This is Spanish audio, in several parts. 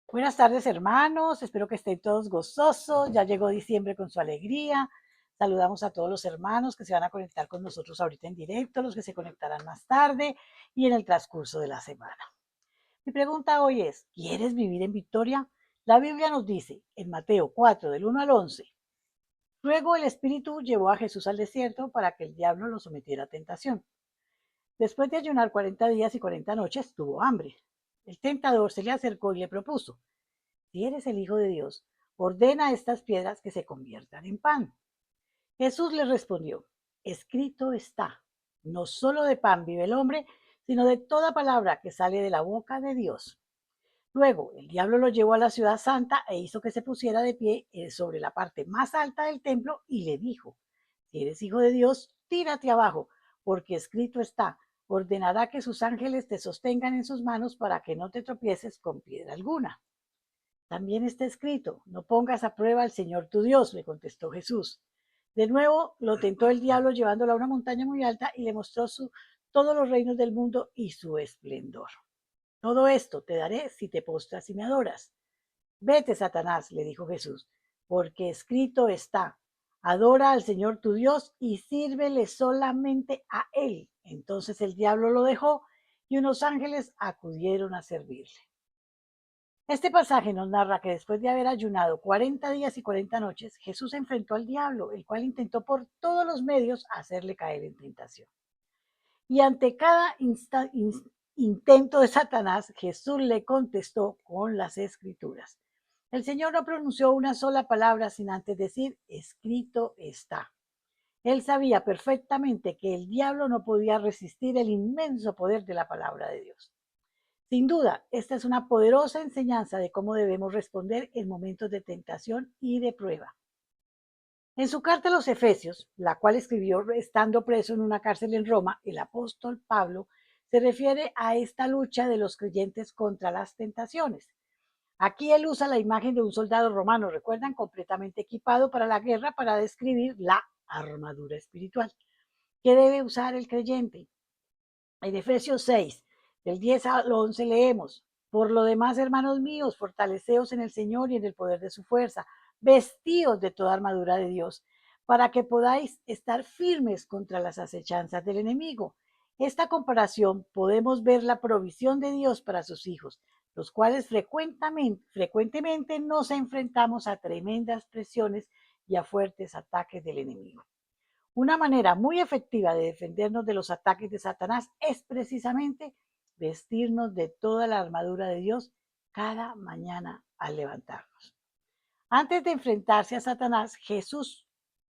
Buenas tardes, hermanos. Espero que estén todos gozosos. Ya llegó diciembre con su alegría. Saludamos a todos los hermanos que se van a conectar con nosotros ahorita en directo, los que se conectarán más tarde y en el transcurso de la semana. Mi pregunta hoy es, ¿quieres vivir en victoria? La Biblia nos dice en Mateo 4, del 1 al 11, luego el Espíritu llevó a Jesús al desierto para que el diablo lo sometiera a tentación. Después de ayunar 40 días y 40 noches, tuvo hambre. El tentador se le acercó y le propuso, si eres el Hijo de Dios, ordena a estas piedras que se conviertan en pan. Jesús le respondió, escrito está, no solo de pan vive el hombre, sino de toda palabra que sale de la boca de Dios. Luego el diablo lo llevó a la ciudad santa e hizo que se pusiera de pie sobre la parte más alta del templo y le dijo, si eres hijo de Dios, tírate abajo, porque escrito está, ordenará que sus ángeles te sostengan en sus manos para que no te tropieces con piedra alguna. También está escrito, no pongas a prueba al Señor tu Dios, le contestó Jesús. De nuevo lo tentó el diablo llevándolo a una montaña muy alta y le mostró todos los reinos del mundo y su esplendor. Todo esto te daré si te postras y me adoras. Vete, Satanás, le dijo Jesús, porque escrito está, adora al Señor tu Dios y sírvele solamente a Él. Entonces el diablo lo dejó y unos ángeles acudieron a servirle. Este pasaje nos narra que después de haber ayunado 40 días y 40 noches, Jesús enfrentó al diablo, el cual intentó por todos los medios hacerle caer en tentación. Y ante cada intento de Satanás, Jesús le contestó con las escrituras. El Señor no pronunció una sola palabra sin antes decir, escrito está. Él sabía perfectamente que el diablo no podía resistir el inmenso poder de la palabra de Dios. Sin duda, esta es una poderosa enseñanza de cómo debemos responder en momentos de tentación y de prueba. En su carta a los Efesios, la cual escribió estando preso en una cárcel en Roma, el apóstol Pablo se refiere a esta lucha de los creyentes contra las tentaciones. Aquí él usa la imagen de un soldado romano, recuerdan, completamente equipado para la guerra para describir la armadura espiritual que debe usar el creyente. En Efesios 6, del 10 al 11 leemos, por lo demás, hermanos míos, fortaleceos en el Señor y en el poder de su fuerza, vestíos de toda armadura de Dios, para que podáis estar firmes contra las acechanzas del enemigo. Esta comparación podemos ver la provisión de Dios para sus hijos, los cuales frecuentemente nos enfrentamos a tremendas presiones y a fuertes ataques del enemigo. Una manera muy efectiva de defendernos de los ataques de Satanás es precisamente vestirnos de toda la armadura de Dios cada mañana al levantarnos. Antes de enfrentarse a Satanás, Jesús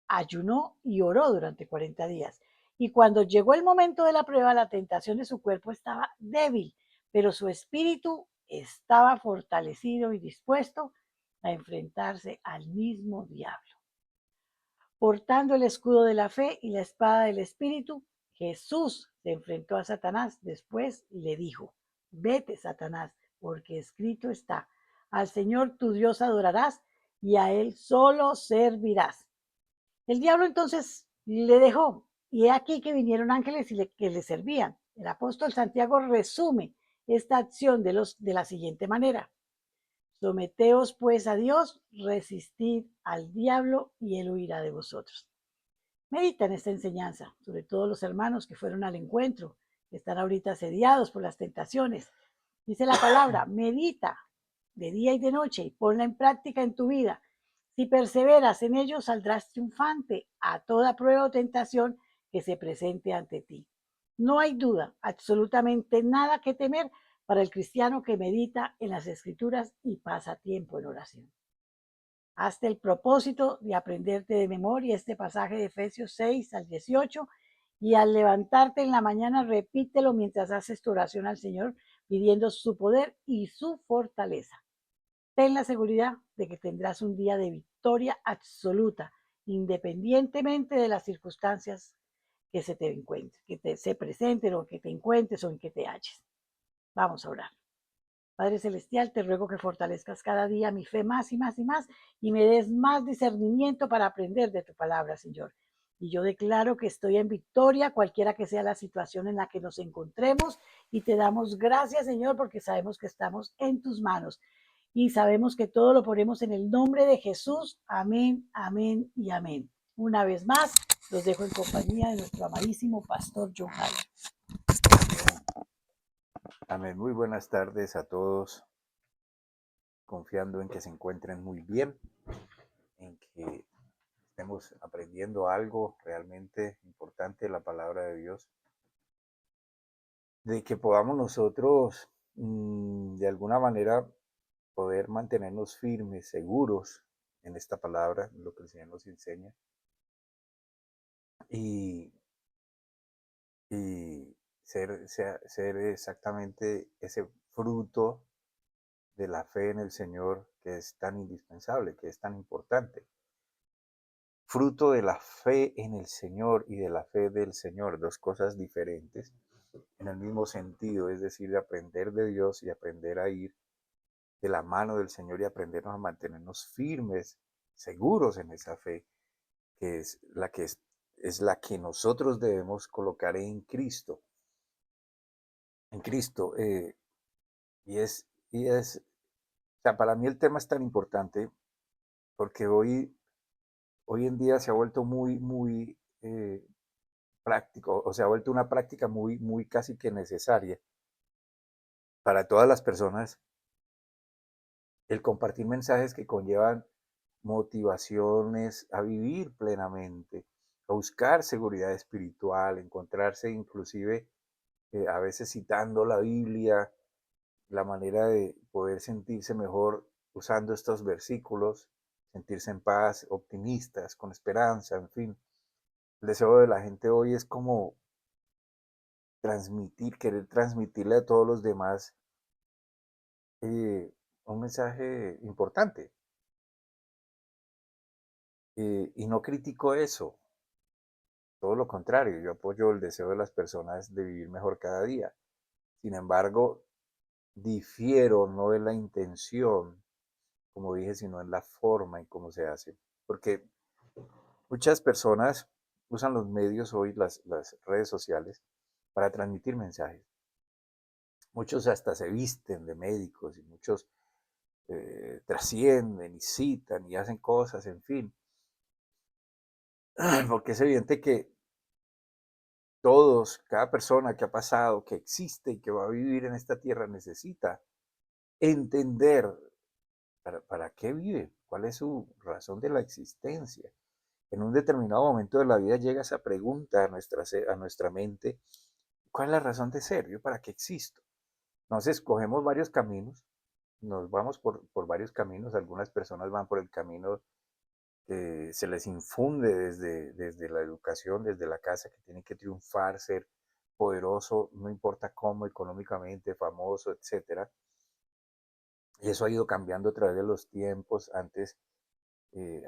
ayunó y oró durante 40 días. Y cuando llegó el momento de la prueba, la tentación de su cuerpo estaba débil, pero su espíritu estaba fortalecido y dispuesto a enfrentarse al mismo diablo. Portando el escudo de la fe y la espada del Espíritu, Jesús se enfrentó a Satanás. Después le dijo, vete, Satanás, porque escrito está, al Señor tu Dios adorarás y a Él solo servirás. El diablo entonces le dejó, y he aquí que vinieron ángeles que le servían. El apóstol Santiago resume esta acción de la siguiente manera. Someteos pues a Dios, resistid al diablo y él huirá de vosotros. Medita en esta enseñanza, sobre todo los hermanos que fueron al encuentro, que están ahorita asediados por las tentaciones. Dice la palabra, medita de día y de noche y ponla en práctica en tu vida. Si perseveras en ello, saldrás triunfante a toda prueba o tentación que se presente ante ti. No hay duda, absolutamente nada que temer para el cristiano que medita en las Escrituras y pasa tiempo en oración. Hazte el propósito de aprenderte de memoria este pasaje de Efesios 6 al 18 y al levantarte en la mañana repítelo mientras haces tu oración al Señor pidiendo su poder y su fortaleza. Ten la seguridad de que tendrás un día de victoria absoluta, independientemente de las circunstancias que se te encuentren, se presenten o que te encuentres o en que te halles. Vamos a orar. Padre Celestial, te ruego que fortalezcas cada día mi fe más y más y más y me des más discernimiento para aprender de tu palabra, Señor. Y yo declaro que estoy en victoria, cualquiera que sea la situación en la que nos encontremos, y te damos gracias, Señor, porque sabemos que estamos en tus manos. y sabemos que todo lo ponemos en el nombre de Jesús. Amén, amén y amén. Una vez más, los dejo en compañía de nuestro amadísimo pastor John Jairo. Amén. Muy buenas tardes a todos, confiando en que se encuentren muy bien, en que estemos aprendiendo algo realmente importante de la palabra de Dios, de que podamos nosotros de alguna manera poder mantenernos firmes, seguros en esta palabra, en lo que el Señor nos enseña, y, y ser exactamente ese fruto de la fe en el Señor que es tan indispensable, que es tan importante. Fruto de la fe en el Señor y de la fe del Señor, dos cosas diferentes en el mismo sentido, es decir, de aprender de Dios y aprender a ir de la mano del Señor y aprendernos a mantenernos firmes, seguros en esa fe, que es la que nosotros debemos colocar en Cristo. En Cristo. O sea, para mí el tema es tan importante porque hoy en día se ha vuelto muy práctico, o sea, ha vuelto una práctica muy casi que necesaria para todas las personas el compartir mensajes que conllevan motivaciones a vivir plenamente, a buscar seguridad espiritual, encontrarse inclusive a veces citando la Biblia, la manera de poder sentirse mejor usando estos versículos, sentirse en paz, optimistas, con esperanza, en fin. El deseo de la gente hoy es como querer transmitirle a todos los demás un mensaje importante. Y no critico eso, todo lo contrario, yo apoyo el deseo de las personas de vivir mejor cada día. Sin embargo, difiero no en la intención, como dije, sino en la forma en cómo se hace. Porque muchas personas usan los medios hoy, las redes sociales, para transmitir mensajes. Muchos hasta se visten de médicos y muchos trascienden y citan y hacen cosas, en fin. Porque es evidente que todos, cada persona que ha pasado, que existe y que va a vivir en esta tierra necesita entender para qué vive, cuál es su razón de la existencia. En un determinado momento de la vida llega esa pregunta a nuestra mente, ¿cuál es la razón de ser? ¿Yo para qué existo? Entonces cogemos varios caminos, nos vamos por varios caminos, algunas personas van por el camino que se les infunde desde la educación, desde la casa, que tienen que triunfar, ser poderoso, no importa cómo, económicamente, famoso, etcétera. Y eso ha ido cambiando a través de los tiempos. Antes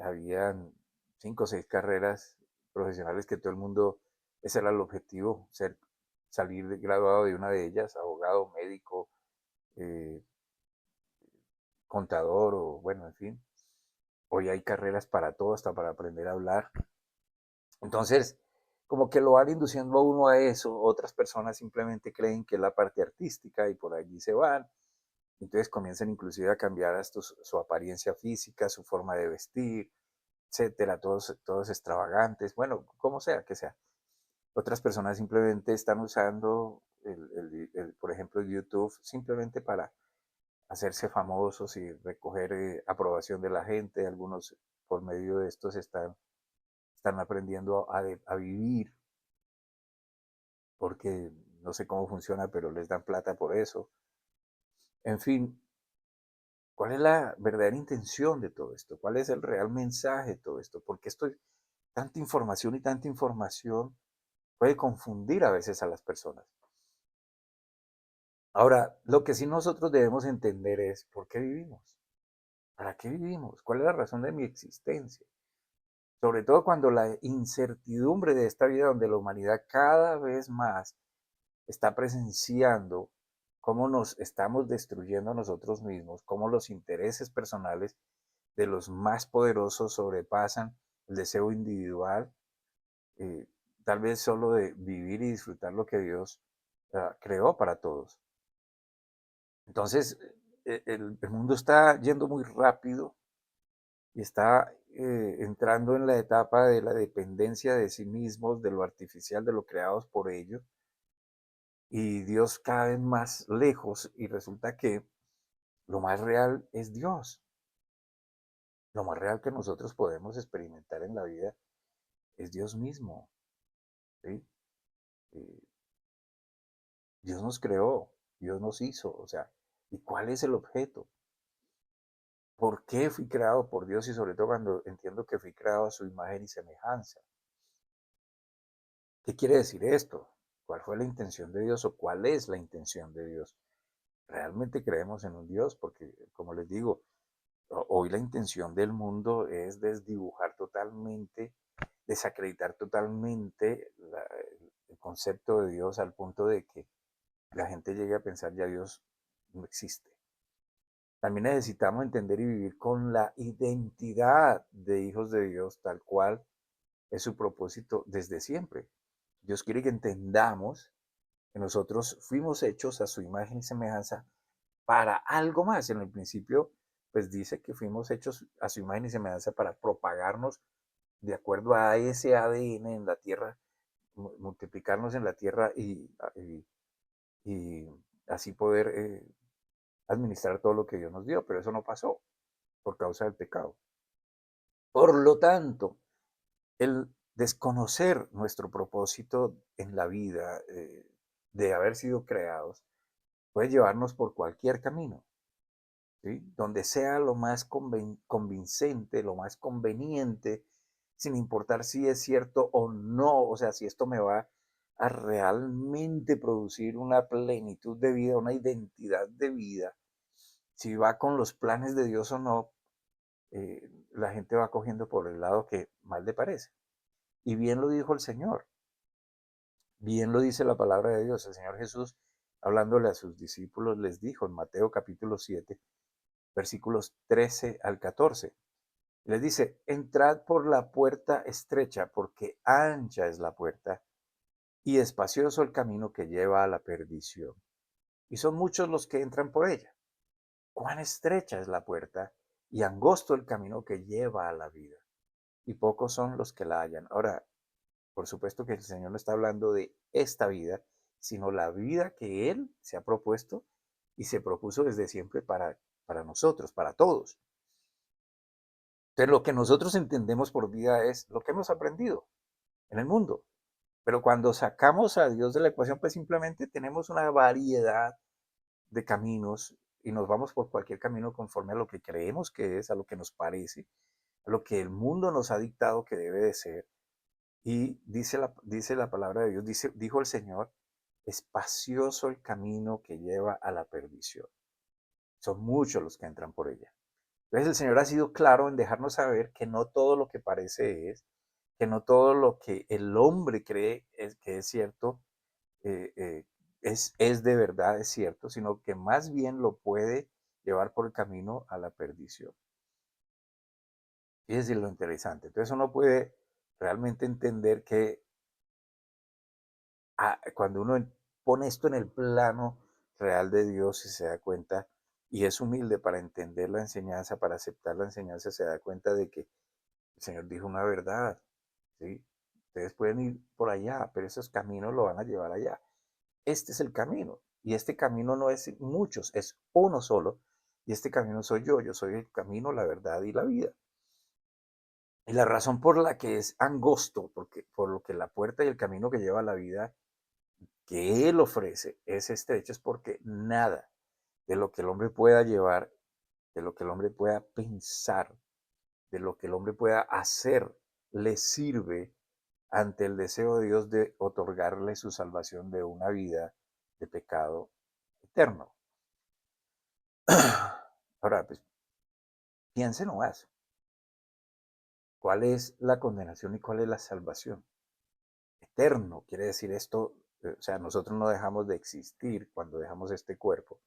habían 5 o 6 carreras profesionales que todo el mundo, ese era el objetivo, salir graduado de una de ellas, abogado, médico, eh, contador o bueno, en fin. Hoy hay carreras para todo, hasta para aprender a hablar. Entonces, como que lo van induciendo a uno a eso, otras personas simplemente creen que es la parte artística y por allí se van. Entonces comienzan inclusive a cambiar hasta su apariencia física, su forma de vestir, etcétera, todos extravagantes, bueno, como sea, que sea. Otras personas simplemente están usando, por ejemplo, YouTube simplemente para hacerse famosos y recoger aprobación de la gente. Algunos por medio de estos están aprendiendo a vivir porque no sé cómo funciona, pero les dan plata por eso. En fin, ¿cuál es la verdadera intención de todo esto? ¿Cuál es el real mensaje de todo esto? Porque tanta información y tanta información puede confundir a veces a las personas. Ahora, lo que sí nosotros debemos entender es por qué vivimos. ¿Para qué vivimos? ¿Cuál es la razón de mi existencia? Sobre todo cuando la incertidumbre de esta vida, donde la humanidad cada vez más está presenciando cómo nos estamos destruyendo a nosotros mismos, cómo los intereses personales de los más poderosos sobrepasan el deseo individual, eh, tal vez solo de vivir y disfrutar lo que Dios creó para todos. Entonces, el mundo está yendo muy rápido y está entrando en la etapa de la dependencia de sí mismos, de lo artificial, de lo creados por ellos, y Dios cada vez más lejos, y resulta que lo más real es Dios. Lo más real que nosotros podemos experimentar en la vida es Dios mismo. ¿Sí? Eh, Dios nos creó, Dios nos hizo, o sea, ¿y cuál es el objeto? ¿Por qué fui creado por Dios? Y sobre todo cuando entiendo que fui creado a su imagen y semejanza. ¿Qué quiere decir esto? ¿Cuál fue la intención de Dios o cuál es la intención de Dios? ¿Realmente creemos en un Dios? Porque, como les digo, hoy la intención del mundo es desdibujar totalmente, desacreditar totalmente el concepto de Dios al punto de que la gente llegue a pensar ya Dios no existe. También necesitamos entender y vivir con la identidad de hijos de Dios tal cual es su propósito desde siempre. Dios quiere que entendamos que nosotros fuimos hechos a su imagen y semejanza para algo más. En el principio, pues dice que fuimos hechos a su imagen y semejanza para propagarnos de acuerdo a ese ADN en la tierra, multiplicarnos en la tierra y así poder administrar todo lo que Dios nos dio. Pero eso no pasó por causa del pecado. Por lo tanto, el desconocer nuestro propósito en la vida, de haber sido creados, puede llevarnos por cualquier camino, ¿sí? Donde sea lo más convincente, lo más conveniente, sin importar si es cierto o no, o sea, si esto me va a realmente producir una plenitud de vida, una identidad de vida, si va con los planes de Dios o no, la gente va cogiendo por el lado que más le parece. Y bien lo dijo el Señor, bien lo dice la palabra de Dios. El Señor Jesús, hablándole a sus discípulos, les dijo en Mateo capítulo 7, versículos 13 al 14. Les dice, entrad por la puerta estrecha, porque ancha es la puerta y espacioso el camino que lleva a la perdición. Y son muchos los que entran por ella. Cuán estrecha es la puerta y angosto el camino que lleva a la vida. Y pocos son los que la hallan. Ahora, por supuesto que el Señor no está hablando de esta vida, sino la vida que Él se ha propuesto y se propuso desde siempre para nosotros, para todos. Entonces, lo que nosotros entendemos por vida es lo que hemos aprendido en el mundo. Pero cuando sacamos a Dios de la ecuación, pues simplemente tenemos una variedad de caminos y nos vamos por cualquier camino conforme a lo que creemos que es, a lo que nos parece, a lo que el mundo nos ha dictado que debe de ser. Y dice la palabra de Dios, dijo el Señor, espacioso el camino que lleva a la perdición. Son muchos los que entran por ella. Entonces el Señor ha sido claro en dejarnos saber que no todo lo que parece es, que no todo lo que el hombre cree que es cierto, eh, eh, es de verdad, es cierto, sino que más bien lo puede llevar por el camino a la perdición. Y es lo interesante. Entonces uno puede realmente entender que cuando uno pone esto en el plano real de Dios y se da cuenta y es humilde para entender la enseñanza, para aceptar la enseñanza, se da cuenta de que el Señor dijo una verdad, ¿sí? Ustedes pueden ir por allá, pero esos caminos lo van a llevar allá. Este es el camino y este camino no es muchos, es uno solo y este camino soy yo soy el camino, la verdad y la vida. Y la razón por la que es angosto, porque por lo que la puerta y el camino que lleva a la vida que Él ofrece es estrecho, es porque nada de lo que el hombre pueda llevar, de lo que el hombre pueda pensar, de lo que el hombre pueda hacer, le sirve ante el deseo de Dios de otorgarle su salvación de una vida de pecado eterno. Ahora, pues piensen nomás, ¿cuál es la condenación y cuál es la salvación? Eterno, quiere decir esto, o sea, nosotros no dejamos de existir cuando dejamos este cuerpo.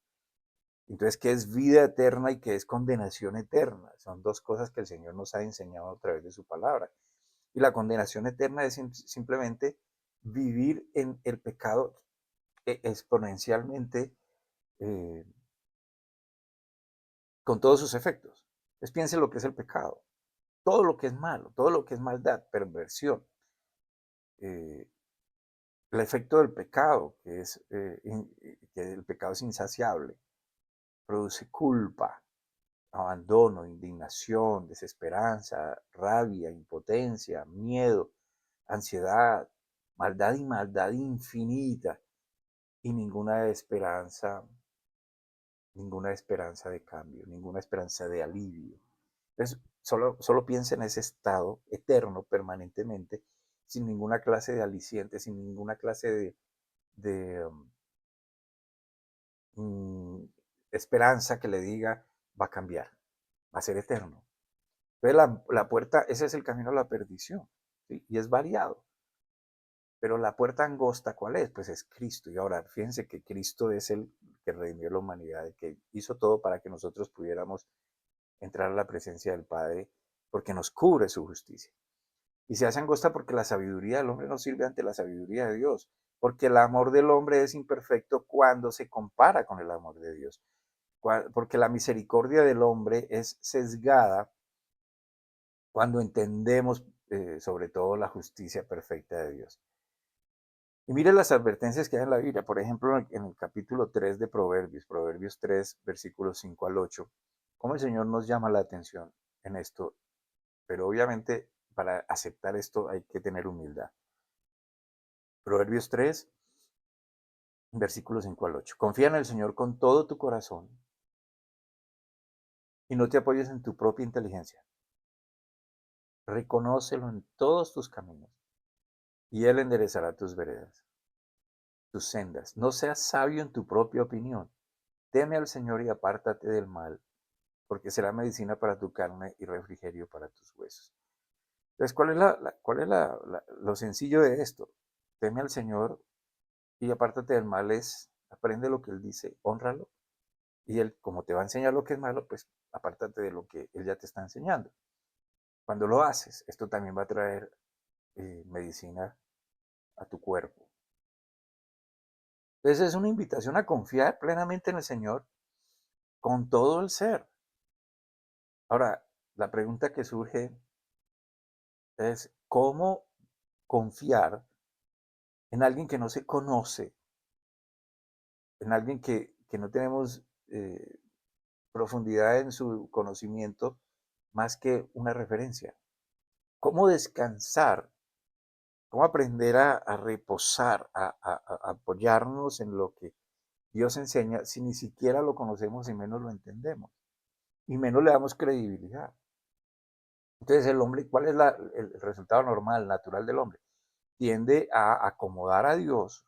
Entonces, ¿qué es vida eterna y qué es condenación eterna? Son dos cosas que el Señor nos ha enseñado a través de su palabra. Y la condenación eterna es simplemente vivir en el pecado exponencialmente, eh, con todos sus efectos. Entonces piense lo que es el pecado, todo lo que es malo, todo lo que es maldad, perversión. eh, el efecto del pecado, que el pecado es insaciable, produce culpa, abandono, indignación, desesperanza, rabia, impotencia, miedo, ansiedad, maldad y maldad infinita y ninguna esperanza de cambio, ninguna esperanza de alivio. Entonces, solo piensa en ese estado eterno, permanentemente, sin ninguna clase de aliciente, sin ninguna clase de esperanza que le diga va a cambiar, va a ser eterno. Entonces la puerta, ese es el camino a la perdición, ¿sí? Y es variado. Pero la puerta angosta, ¿cuál es? Pues es Cristo. Y ahora, fíjense que Cristo es el que redimió la humanidad, el que hizo todo para que nosotros pudiéramos entrar a la presencia del Padre, porque nos cubre su justicia. Y se hace angosta porque la sabiduría del hombre no sirve ante la sabiduría de Dios, porque el amor del hombre es imperfecto cuando se compara con el amor de Dios, porque la misericordia del hombre es sesgada cuando entendemos sobre todo la justicia perfecta de Dios. Y mire las advertencias que hay en la Biblia, por ejemplo, en el capítulo 3 de Proverbios 3, versículos 5 al 8, cómo el Señor nos llama la atención en esto, pero obviamente para aceptar esto hay que tener humildad. Proverbios 3, versículos 5 al 8. Confía en el Señor con todo tu corazón y no te apoyes en tu propia inteligencia. Reconócelo en todos tus caminos y Él enderezará tus veredas, tus sendas. No seas sabio en tu propia opinión. Teme al Señor y apártate del mal, porque será medicina para tu carne y refrigerio para tus huesos. Entonces, ¿cuál es lo sencillo de esto? Teme al Señor y apártate del mal es, aprende lo que Él dice, hónralo, y Él, como te va a enseñar lo que es malo, pues apártate de lo que Él ya te está enseñando. Cuando lo haces, esto también va a traer medicina a tu cuerpo. Entonces es una invitación a confiar plenamente en el Señor con todo el ser. Ahora, la pregunta que surge es, ¿cómo confiar en alguien que no se conoce, en alguien que no tenemos profundidad en su conocimiento más que una referencia? ¿Cómo descansar? ¿Cómo aprender a reposar, a apoyarnos en lo que Dios enseña si ni siquiera lo conocemos y menos lo entendemos? Y menos le damos credibilidad. Entonces el hombre, ¿cuál es el resultado normal, natural del hombre? Tiende a acomodar a Dios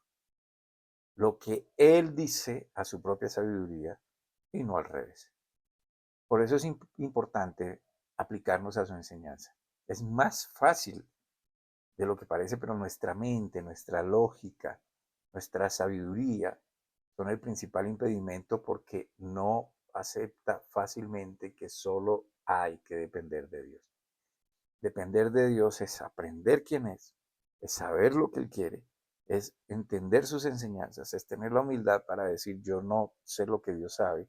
lo que Él dice a su propia sabiduría y no al revés. Por eso es importante aplicarnos a su enseñanza. Es más fácil de lo que parece, pero nuestra mente, nuestra lógica, nuestra sabiduría son el principal impedimento porque no acepta fácilmente que solo hay que depender de Dios. Depender de Dios es aprender quién es saber lo que Él quiere, es entender sus enseñanzas, es tener la humildad para decir yo no sé lo que Dios sabe,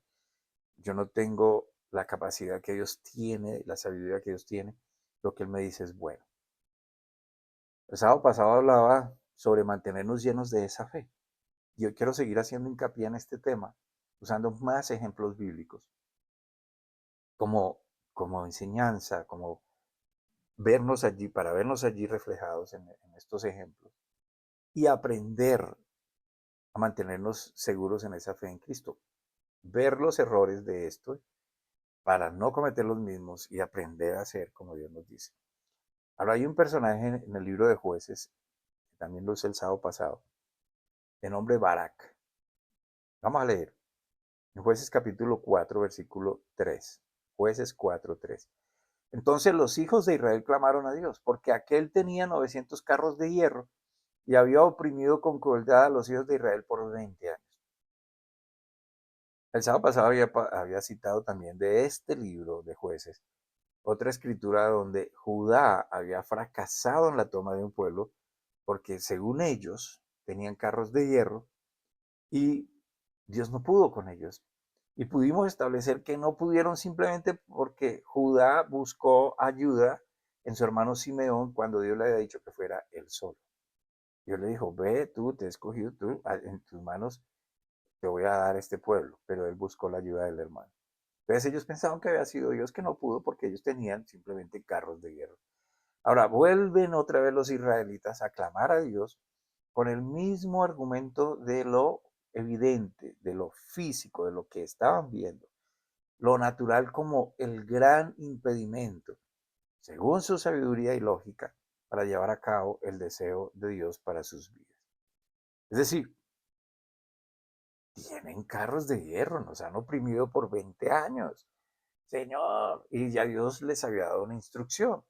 yo no tengo la capacidad que Dios tiene, la sabiduría que Dios tiene, lo que Él me dice es bueno. El sábado pasado hablaba sobre mantenernos llenos de esa fe. Y hoy quiero seguir haciendo hincapié en este tema, usando más ejemplos bíblicos como, como enseñanza, como vernos allí, para vernos allí reflejados en estos ejemplos y aprender a mantenernos seguros en esa fe en Cristo. Ver los errores de esto para no cometer los mismos y aprender a hacer como Dios nos dice. Ahora hay un personaje en el libro de Jueces, que también lo usé el sábado pasado, de nombre Barak. Vamos a leer. En Jueces capítulo 4, versículo 3. Jueces 4, 3. Entonces los hijos de Israel clamaron a Dios, porque aquel tenía 900 carros de hierro y había oprimido con crueldad a los hijos de Israel por 20 años. El sábado pasado había citado también de este libro de Jueces otra escritura donde Judá había fracasado en la toma de un pueblo porque según ellos tenían carros de hierro y Dios no pudo con ellos. Y pudimos establecer que no pudieron simplemente porque Judá buscó ayuda en su hermano Simeón cuando Dios le había dicho que fuera él solo. Dios le dijo, ve tú, te he escogido tú, en tus manos te voy a dar este pueblo, pero él buscó la ayuda del hermano. Entonces ellos pensaban que había sido Dios, que no pudo porque ellos tenían simplemente carros de guerra. Ahora vuelven otra vez los israelitas a clamar a Dios con el mismo argumento de lo evidente, de lo físico, de lo que estaban viendo, lo natural como el gran impedimento, según su sabiduría y lógica, para llevar a cabo el deseo de Dios para sus vidas. Es decir, tienen carros de hierro, nos han oprimido por 20 años, Señor, y ya Dios les había dado una instrucción.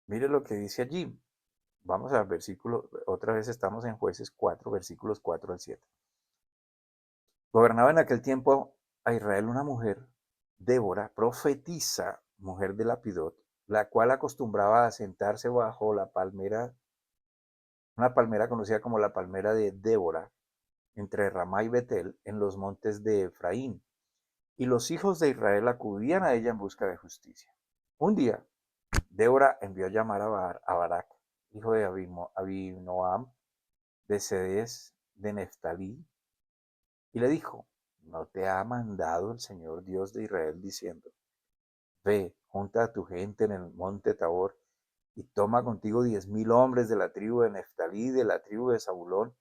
Mire lo que dice allí. Vamos al versículo, otra vez estamos en Jueces 4, versículos 4 al 7. Gobernaba en aquel tiempo a Israel una mujer, Débora, profetisa, mujer de Lapidot, la cual acostumbraba a sentarse bajo la palmera, una palmera conocida como la palmera de Débora, entre Ramá y Betel, en los montes de Efraín. Y los hijos de Israel acudían a ella en busca de justicia. Un día, Débora envió a llamar a Barak, hijo de Abinoam, de Cedes de Neftalí, y le dijo, ¿no te ha mandado el Señor Dios de Israel diciendo, ve, junta a tu gente en el monte Tabor y toma contigo 10,000 hombres de la tribu de Neftalí, de la tribu de Zabulón,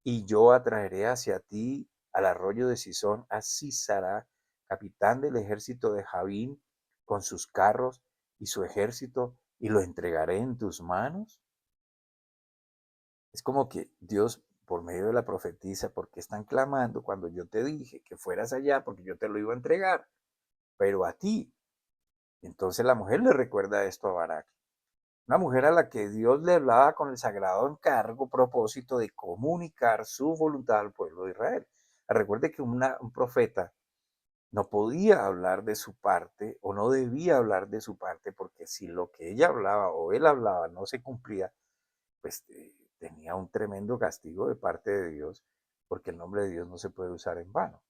y yo atraeré hacia ti al arroyo de Sison a Sísara, capitán del ejército de Javín, con sus carros y su ejército, y lo entregaré en tus manos? Es como que Dios, por medio de la profetisa, ¿por qué están clamando cuando yo te dije que fueras allá porque yo te lo iba a entregar? Pero a ti. Entonces la mujer le recuerda esto a Barak. Una mujer a la que Dios le hablaba con el sagrado encargo, propósito de comunicar su voluntad al pueblo de Israel. Recuerde que un profeta no podía hablar de su parte o no debía hablar de su parte porque si lo que ella hablaba o él hablaba no se cumplía, pues tenía un tremendo castigo de parte de Dios, porque el nombre de Dios no se puede usar en vano.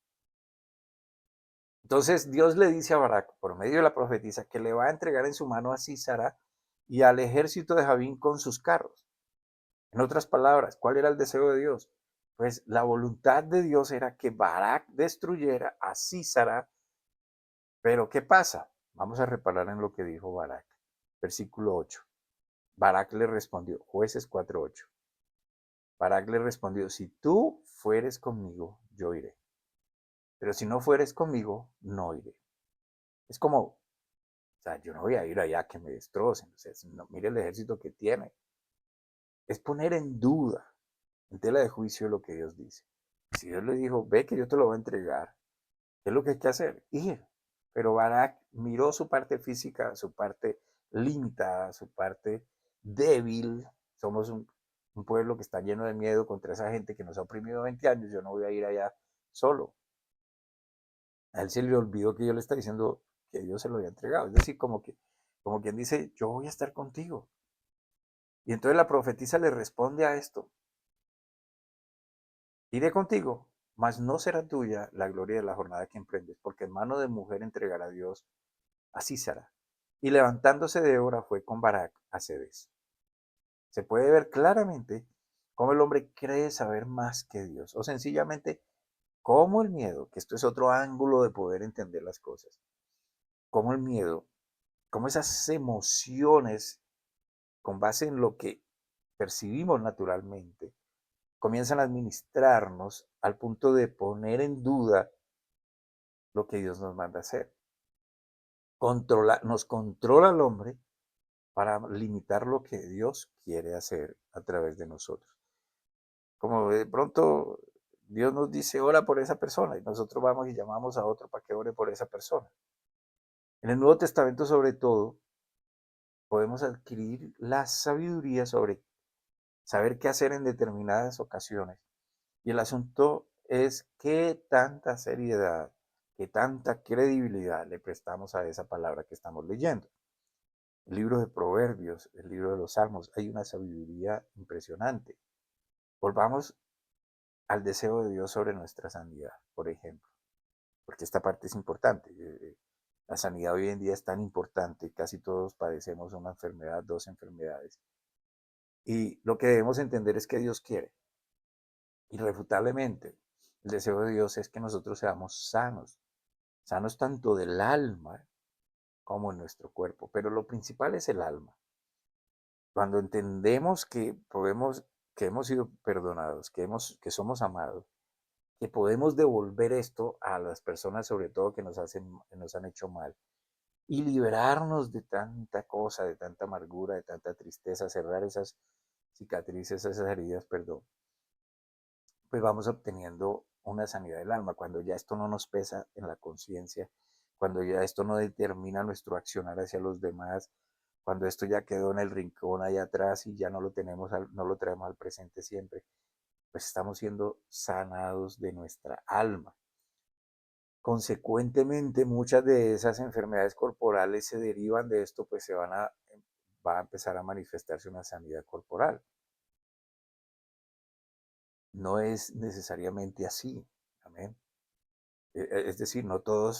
Entonces Dios le dice a Barak, por medio de la profetisa, que le va a entregar en su mano a Sísara y al ejército de Javín con sus carros. En otras palabras, ¿cuál era el deseo de Dios? Pues la voluntad de Dios era que Barak destruyera a Sísara, pero ¿qué pasa? Vamos a reparar en lo que dijo Barak. Versículo 8. Barak le respondió, Jueces 4:8. Barak le respondió, si tú fueres conmigo, yo iré. Pero si no fueres conmigo, no iré. Es como, o sea, yo no voy a ir allá a que me destrocen. O sea, no, mire el ejército que tiene. Es poner en duda, en tela de juicio lo que Dios dice. Si Dios le dijo, ve que yo te lo voy a entregar, ¿qué es lo que hay que hacer? Ir. Pero Barak miró su parte física, su parte limitada, su parte débil. Somos un pueblo que está lleno de miedo contra esa gente que nos ha oprimido 20 años. Yo no voy a ir allá solo. A él se le olvidó que yo le estaba diciendo que Dios se lo había entregado. Es decir, como quien dice, yo voy a estar contigo. Y entonces la profetisa le responde a esto. Iré contigo, mas no será tuya la gloria de la jornada que emprendes, porque en mano de mujer entregará Dios a Sísara. Y levantándose de hora fue con Barak a Cedes. Se puede ver claramente cómo el hombre cree saber más que Dios, o sencillamente cómo el miedo, que esto es otro ángulo de poder entender las cosas, cómo el miedo, cómo esas emociones con base en lo que percibimos naturalmente, comienzan a administrarnos al punto de poner en duda lo que Dios nos manda hacer. Nos controla el hombre para limitar lo que Dios quiere hacer a través de nosotros. Como de pronto Dios nos dice, ora por esa persona, y nosotros vamos y llamamos a otro para que ore por esa persona. En el Nuevo Testamento, sobre todo, podemos adquirir la sabiduría sobre saber qué hacer en determinadas ocasiones. Y el asunto es qué tanta seriedad, qué tanta credibilidad le prestamos a esa palabra que estamos leyendo. El libro de Proverbios, el libro de los Salmos, hay una sabiduría impresionante. Volvamos al deseo de Dios sobre nuestra sanidad, por ejemplo. porque esta parte es importante. La sanidad hoy en día es tan importante, casi todos padecemos una enfermedad, dos enfermedades. Y lo que debemos entender es que Dios quiere, irrefutablemente. El deseo de Dios es que nosotros seamos sanos, sanos tanto del alma como en nuestro cuerpo, pero lo principal es el alma. Cuando entendemos que podemos, que hemos sido perdonados, que somos amados, que podemos devolver esto a las personas, sobre todo que nos han hecho mal, y liberarnos de tanta cosa, de tanta amargura, de tanta tristeza, cerrar esas cicatrices, esas heridas, perdón, pues vamos obteniendo una sanidad del alma. Cuando ya esto no nos pesa en la conciencia, cuando ya esto no determina nuestro accionar hacia los demás, cuando esto ya quedó en el rincón allá atrás y ya no lo tenemos, no lo traemos al presente siempre, pues estamos siendo sanados de nuestra alma. Consecuentemente, muchas de esas enfermedades corporales se derivan de esto, pues va a empezar a manifestarse una sanidad corporal. No es necesariamente así. Amén. Es decir, no todo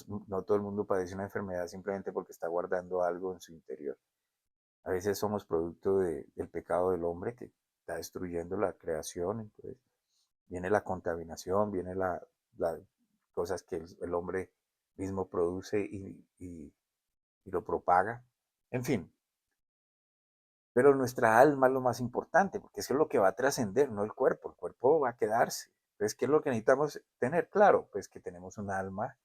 el mundo padece una enfermedad simplemente porque está guardando algo en su interior. A veces somos producto del pecado del hombre que está destruyendo la creación. Entonces viene la contaminación, viene las cosas que el hombre mismo produce y lo propaga. En fin, pero nuestra alma es lo más importante, porque eso es lo que va a trascender, no el cuerpo. El cuerpo va a quedarse. Entonces, ¿qué es lo que necesitamos tener? Claro, pues que tenemos un alma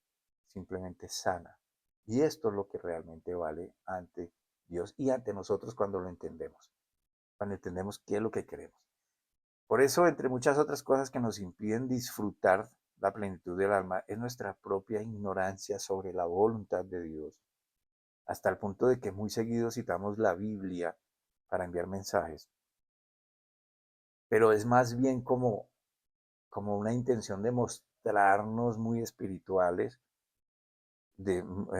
simplemente sana. Y esto es lo que realmente vale ante Dios y ante nosotros cuando lo entendemos, cuando entendemos qué es lo que queremos. Por eso, entre muchas otras cosas que nos impiden disfrutar la plenitud del alma, es nuestra propia ignorancia sobre la voluntad de Dios, hasta el punto de que muy seguido citamos la Biblia para enviar mensajes, pero es más bien como una intención de mostrarnos muy espirituales,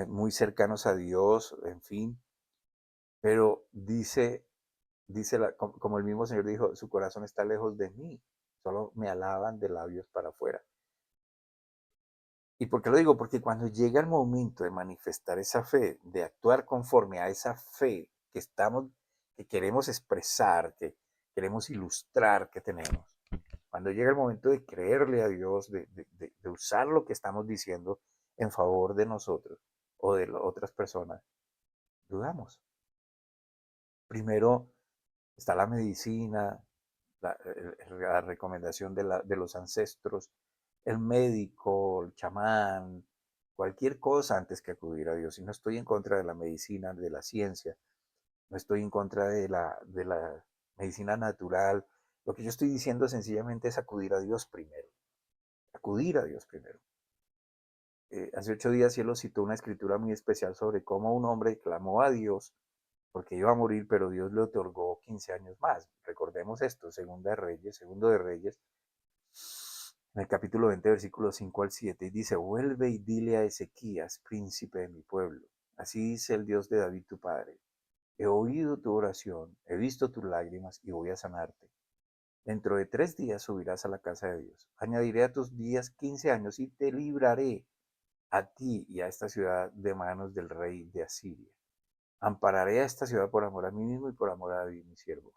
muy cercanos a Dios, en fin, pero como el mismo Señor dijo, su corazón está lejos de mí, solo me alaban de labios para afuera. ¿Y por qué lo digo? Porque cuando llega el momento de manifestar esa fe, de actuar conforme a esa fe que queremos expresar, que queremos ilustrar que tenemos, cuando llega el momento de creerle a Dios, de usar lo que estamos diciendo en favor de nosotros o de otras personas, dudamos. Primero está la medicina, la recomendación de los ancestros, el médico, el chamán, cualquier cosa antes que acudir a Dios. Y no estoy en contra de la medicina, de la ciencia, no estoy en contra de la medicina natural. Lo que yo estoy diciendo sencillamente es acudir a Dios primero. Acudir a Dios primero. Hace 8 días Cielo citó una escritura muy especial sobre cómo un hombre clamó a Dios porque iba a morir, pero Dios le otorgó 15 años más. Recordemos esto, segundo de Reyes, en el capítulo 20, versículos 5 al 7, y dice, vuelve y dile a Ezequías, príncipe de mi pueblo, así dice el Dios de David tu padre, he oído tu oración, he visto tus lágrimas y voy a sanarte. Dentro de 3 días subirás a la casa de Dios. Añadiré a tus días 15 años y te libraré a ti y a esta ciudad de manos del rey de Asiria. Ampararé a esta ciudad por amor a mí mismo y por amor a David, mi siervo.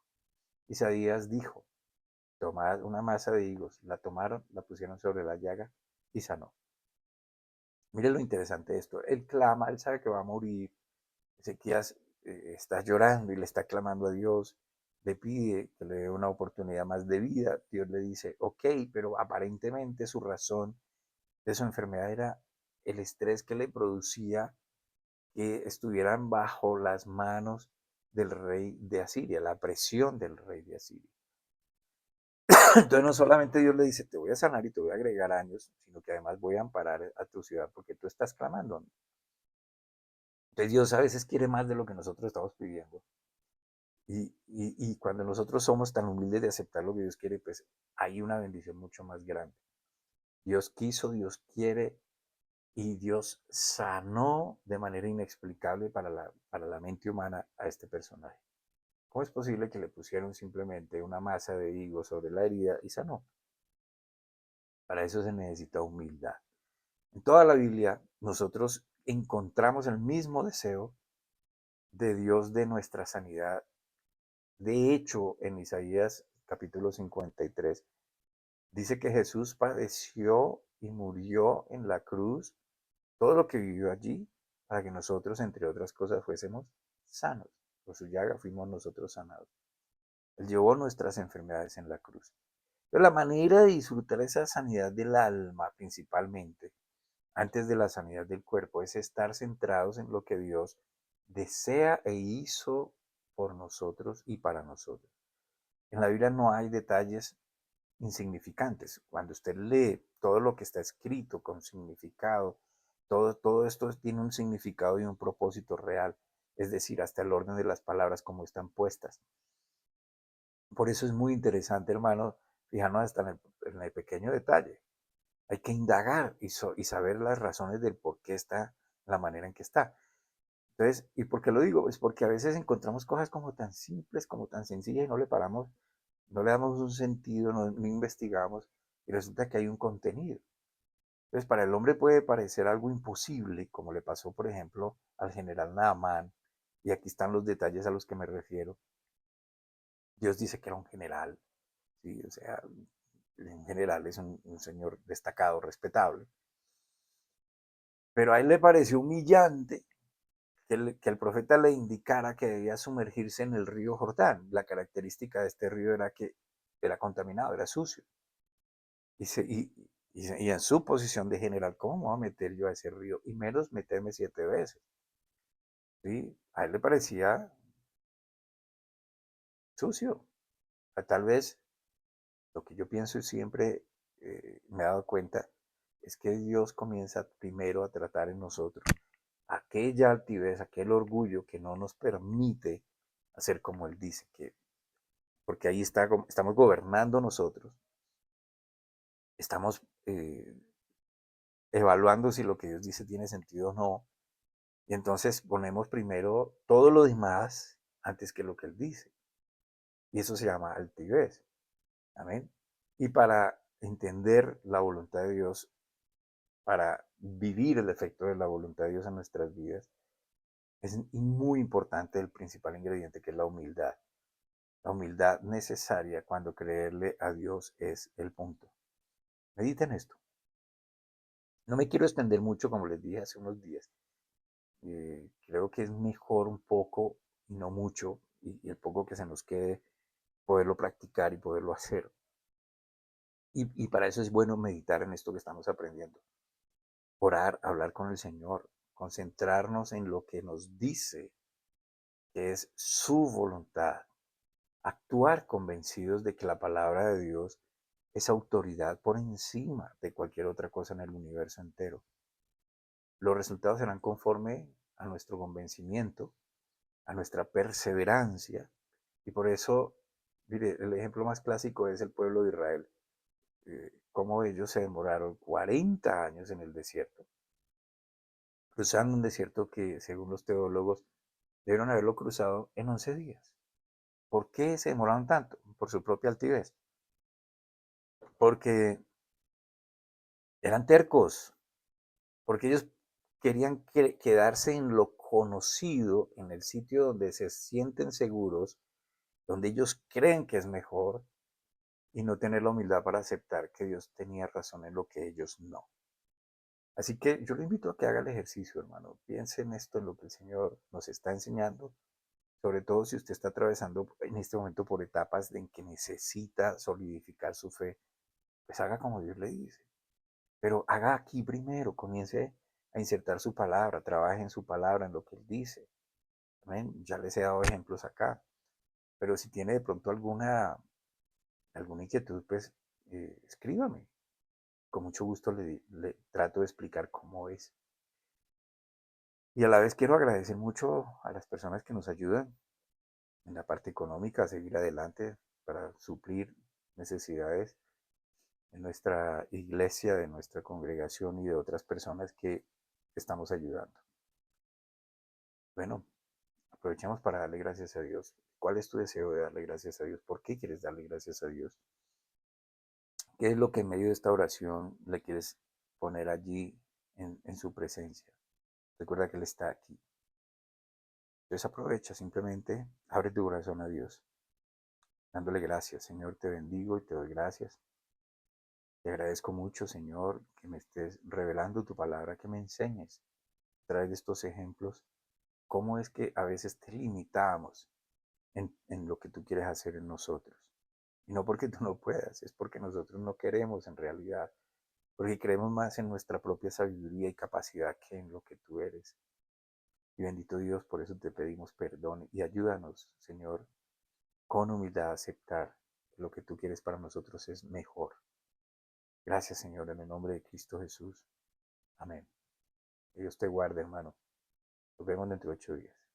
Isaías dijo, tomad una masa de higos. La tomaron, la pusieron sobre la llaga y sanó. Mire lo interesante de esto. Él clama, él sabe que va a morir. Ezequías está llorando y le está clamando a Dios. Le pide que le dé una oportunidad más de vida. Dios le dice, ok, pero aparentemente su razón de su enfermedad era el estrés que le producía que estuvieran bajo las manos del rey de Asiria, la presión del rey de Asiria. Entonces no solamente Dios le dice, te voy a sanar y te voy a agregar años, sino que además voy a amparar a tu ciudad porque tú estás clamando. Entonces Dios a veces quiere más de lo que nosotros estamos pidiendo. Y cuando nosotros somos tan humildes de aceptar lo que Dios quiere, pues hay una bendición mucho más grande. Dios quiso, Dios quiere y Dios sanó de manera inexplicable para la mente humana a este personaje. ¿Cómo es posible que le pusieron simplemente una masa de higo sobre la herida y sanó? Para eso se necesita humildad. En toda la Biblia nosotros encontramos el mismo deseo de Dios de nuestra sanidad. De hecho, en Isaías capítulo 53 dice que Jesús padeció y murió en la cruz, todo lo que vivió allí, para que nosotros, entre otras cosas, fuésemos sanos. Por su llaga fuimos nosotros sanados. Él llevó nuestras enfermedades en la cruz. Pero la manera de disfrutar esa sanidad del alma, principalmente, antes de la sanidad del cuerpo, es estar centrados en lo que Dios desea e hizo por nosotros y para nosotros. En la Biblia no hay detalles insignificantes. Cuando usted lee todo lo que está escrito con significado, todo esto tiene un significado y un propósito real, es decir, hasta el orden de las palabras como están puestas. Por eso es muy interesante, hermano, fijarnos hasta en el pequeño detalle. Hay que indagar y saber las razones del por qué está la manera en que está. Entonces, ¿y por qué lo digo? Es porque a veces encontramos cosas como tan simples, como tan sencillas y no le paramos, no le damos un sentido, no investigamos y resulta que hay un contenido. Entonces, para el hombre puede parecer algo imposible, como le pasó, por ejemplo, al general Naaman, y aquí están los detalles a los que me refiero. Dios dice que era un general, ¿sí? O sea, en general es un señor destacado, respetable, pero a él le pareció humillante que el profeta le indicara que debía sumergirse en el río Jordán. La característica de este río era que era contaminado, era sucio. Y en su posición de general, ¿cómo me voy a meter yo a ese río? Y menos meterme 7 veces. ¿Sí? A él le parecía sucio. Tal vez lo que yo pienso y siempre me he dado cuenta es que Dios comienza primero a tratar en nosotros aquella altivez, aquel orgullo que no nos permite hacer como Él dice, que, porque ahí estamos gobernando nosotros, estamos evaluando si lo que Dios dice tiene sentido o no, y entonces ponemos primero todo lo demás antes que lo que Él dice, y eso se llama altivez. Amén. Y para entender la voluntad de Dios, para vivir el efecto de la voluntad de Dios en nuestras vidas, es muy importante el principal ingrediente que es la humildad. La humildad necesaria cuando creerle a Dios es el punto. Mediten esto. No me quiero extender mucho, como les dije hace unos días. Creo que es mejor un poco y no mucho, y el poco que se nos quede, poderlo practicar y poderlo hacer. Y para eso es bueno meditar en esto que estamos aprendiendo. Orar, hablar con el Señor, concentrarnos en lo que nos dice que es su voluntad, actuar convencidos de que la palabra de Dios es autoridad por encima de cualquier otra cosa en el universo entero. Los resultados serán conforme a nuestro convencimiento, a nuestra perseverancia, y por eso, mire, el ejemplo más clásico es el pueblo de Israel, cómo ellos se demoraron 40 años en el desierto, cruzando un desierto que, según los teólogos, debieron haberlo cruzado en 11 días. ¿Por qué se demoraron tanto? Por su propia altivez. Porque eran tercos, porque ellos querían quedarse en lo conocido, en el sitio donde se sienten seguros, donde ellos creen que es mejor, y no tener la humildad para aceptar que Dios tenía razón en lo que ellos no. Así que yo le invito a que haga el ejercicio, hermano. Piense en esto, en lo que el Señor nos está enseñando, sobre todo si usted está atravesando en este momento por etapas en que necesita solidificar su fe, pues haga como Dios le dice. Pero haga aquí primero, comience a insertar su palabra, trabaje en su palabra, en lo que Él dice. ¿Amén? Ya les he dado ejemplos acá. Pero si tiene de pronto alguna inquietud, pues escríbame. Con mucho gusto le trato de explicar cómo es. Y a la vez quiero agradecer mucho a las personas que nos ayudan en la parte económica a seguir adelante para suplir necesidades en nuestra iglesia, de nuestra congregación y de otras personas que estamos ayudando. Bueno, aprovechemos para darle gracias a Dios. ¿Cuál es tu deseo de darle gracias a Dios? ¿Por qué quieres darle gracias a Dios? ¿Qué es lo que en medio de esta oración le quieres poner allí en su presencia. Recuerda que Él está aquí. Entonces aprovecha, simplemente abre tu corazón a Dios, dándole gracias. Señor, te bendigo y te doy gracias. Te agradezco mucho, Señor, que me estés revelando tu palabra, que me enseñes a través de estos ejemplos cómo es que a veces te limitamos en lo que tú quieres hacer en nosotros. Y no porque tú no puedas, es porque nosotros no queremos en realidad, porque creemos más en nuestra propia sabiduría y capacidad que en lo que tú eres. Y bendito Dios, por eso te pedimos perdón y ayúdanos, Señor, con humildad a aceptar que lo que tú quieres para nosotros es mejor. Gracias, Señor, en el nombre de Cristo Jesús. Amén. Que Dios te guarde, hermano. Nos vemos dentro de 8 días.